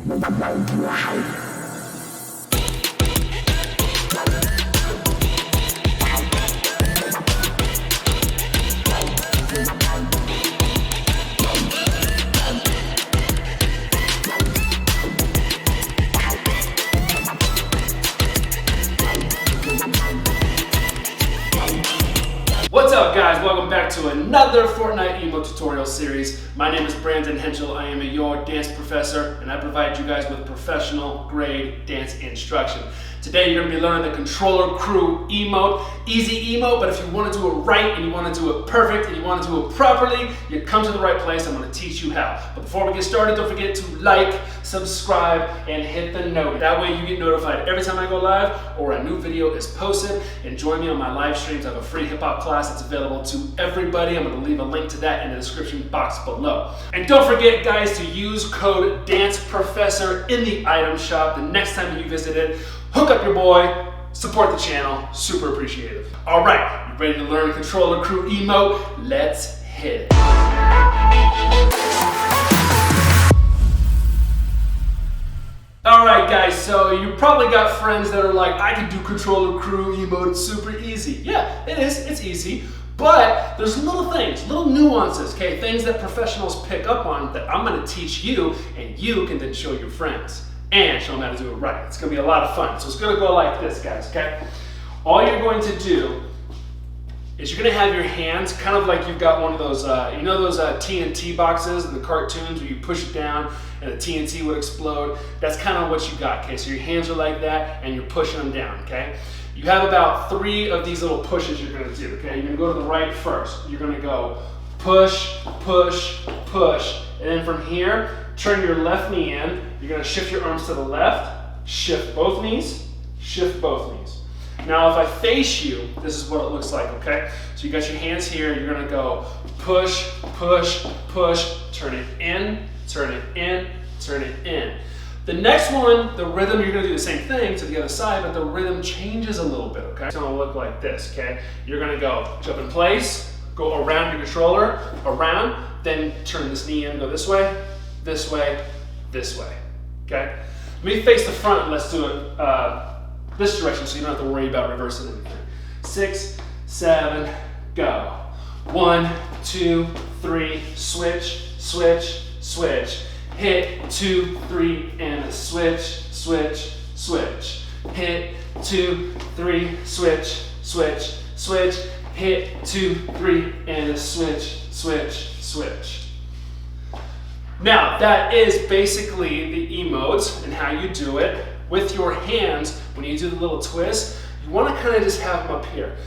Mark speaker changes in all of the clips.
Speaker 1: What's up, guys? Welcome back to another Fortnite Emote tutorial series. My name is Henschel. I am your dance professor, and I provide you guys with professional grade dance instruction. Today you're going to be learning the controller crew emote. Easy emote, but if you want to do it right and you want to do it perfect and you want to do it properly, you come to the right place. I'm going to teach you how. But before we get started, don't forget to like, subscribe, and hit the note. That way you get notified every time I go live or a new video is posted. And join me on my live streams. I have a free hip hop class that's available to everybody. I'm going to leave a link to that in the description box below. And don't forget, guys, to use code DANCEPROFESSOR in the item shop the next time you visit it. Hook up your boy, support the channel, super appreciative. All right, you ready to learn controller crew emote? Let's hit it. All right, guys, so you probably got friends that are like, I can do controller crew emote, it's super easy. Yeah, it is, it's easy. But there's little things, little nuances, okay? Things that professionals pick up on that I'm gonna teach you, and you can then show your friends and show them how to do it right. It's gonna be a lot of fun. So it's gonna go like this, guys, okay? All you're going to do is you're gonna have your hands kind of like you've got one of those, you know those TNT boxes in the cartoons where you push it down and the TNT would explode? That's kind of what you got, okay? So your hands are like that and you're pushing them down, okay? You have about 3 of these little pushes you're gonna do, okay? You're gonna go to the right first. You're gonna go push, push, push, and then from here, turn your left knee in. You're gonna shift your arms to the left, shift both knees, shift both knees. Now if I face you, this is what it looks like, okay? So you got your hands here, you're gonna go push, push, push, turn it in, turn it in, turn it in. The next one, the rhythm, you're gonna do the same thing to the other side, but the rhythm changes a little bit, okay? It's gonna look like this, okay? You're gonna go jump in place, go around your controller, around, then turn this knee in, go this way, this way, this way, okay? Let me face the front and let's do it this direction so you don't have to worry about reversing anything. 6, 7, go. 1, 2, 3, switch, switch, switch. Hit, 2, 3, and a switch, switch, switch. Hit, 2, 3, switch, switch, switch. Hit, 2, 3, and a switch, switch, switch. Now, that is basically the emotes and how you do it. With your hands, when you do the little twist, you want to kind of just have them up here.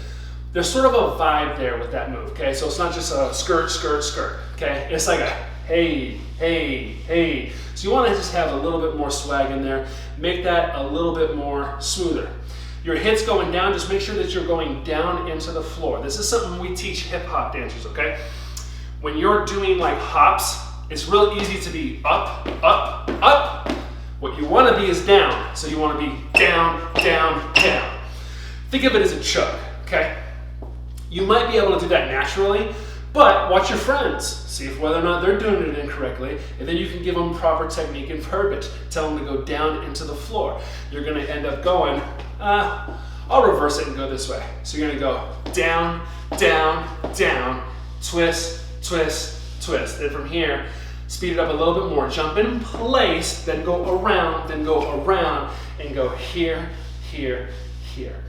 Speaker 1: There's sort of a vibe there with that move, okay? So it's not just a skirt, skirt, skirt, okay? It's like a hey, hey, hey. So you want to just have a little bit more swag in there. Make that a little bit more smoother. Your hips going down, just make sure that you're going down into the floor. This is something we teach hip hop dancers, okay? When you're doing like hops, it's real easy to be up, up, up. What you want to be is down. So you want to be down, down, down. Think of it as a chug, okay? You might be able to do that naturally, but watch your friends. See if whether or not they're doing it incorrectly, and then you can give them proper technique and verbiage. Tell them to go down into the floor. You're going to end up going, I'll reverse it and go this way. So you're going to go down, down, down, twist, twist, twist. Then from here, speed it up a little bit more. Jump in place, then go around, and go here, here, here.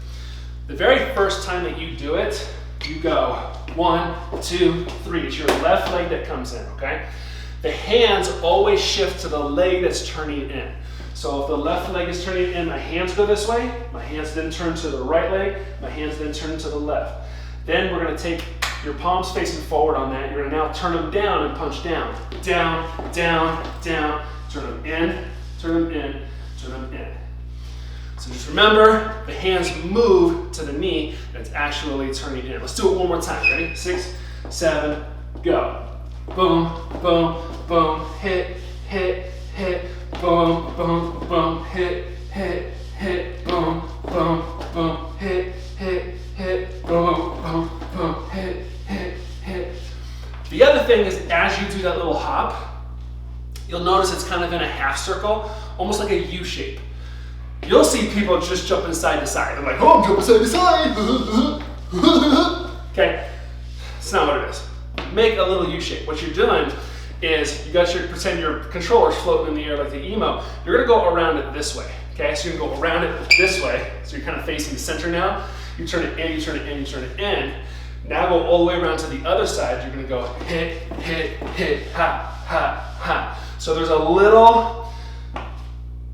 Speaker 1: The very first time that you do it, you go 1, 2, 3. It's your left leg that comes in, okay? The hands always shift to the leg that's turning in. So if the left leg is turning in, my hands go this way, my hands then turn to the right leg, my hands then turn to the left. Then we're gonna take your palms facing forward on that. You're gonna now turn them down and punch down. Down, down, down. Turn them in, turn them in, turn them in. So just remember, the hands move to the knee that's actually turning in. Let's do it one more time. Ready? 6, 7, go. Boom, boom, boom. Hit, hit, hit. Boom, boom, boom. Hit, hit, hit. Boom, boom, boom. Hit, hit, hit. Boom, boom, boom. Hit, hit, hit. The other thing is, as you do that little hop, you'll notice notice it's kind of in a half circle, almost like a U shape. You'll see people just jumping side to side. They're like, oh, I'm jumping side to side. Okay, that's not what it is. Make a little U shape. What you're doing is pretend your controller's floating in the air like the Emote. You're gonna go around it this way. Okay, so you're gonna go around it this way. So you're kind of facing the center now. You turn it in, you turn it in, you turn it in. Now go all the way around to the other side. You're gonna go hit, hit, hit, ha, ha, ha. So there's a little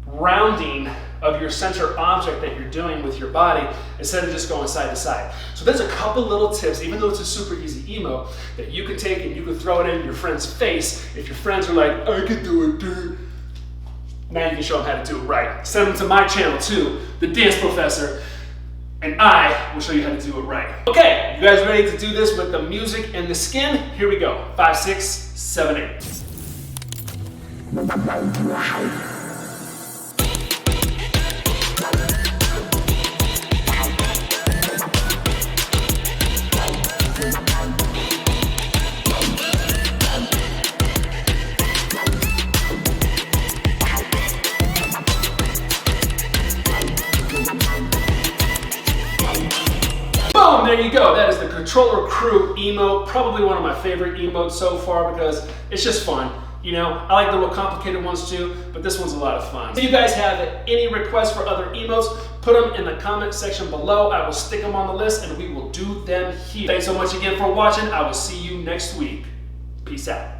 Speaker 1: rounding of your center object that you're doing with your body instead of just going side to side. So there's a couple little tips, even though it's a super easy emote, that you can take and you can throw it in your friend's face. If your friends are like, I can do it, dude. Now you can show them how to do it right. Send them to my channel too, The Dance Professor, and I will show you how to do it right. Okay, you guys ready to do this with the music and the skin? Here we go. 5, 6, 7, 8. Boom, there you go. That is the Controller Crew emote. Probably one of my favorite emotes so far because it's just fun. You know, I like the real complicated ones too, but this one's a lot of fun. If you guys have any requests for other emotes, put them in the comment section below. I will stick them on the list and we will do them here. Thanks so much again for watching. I will see you next week. Peace out.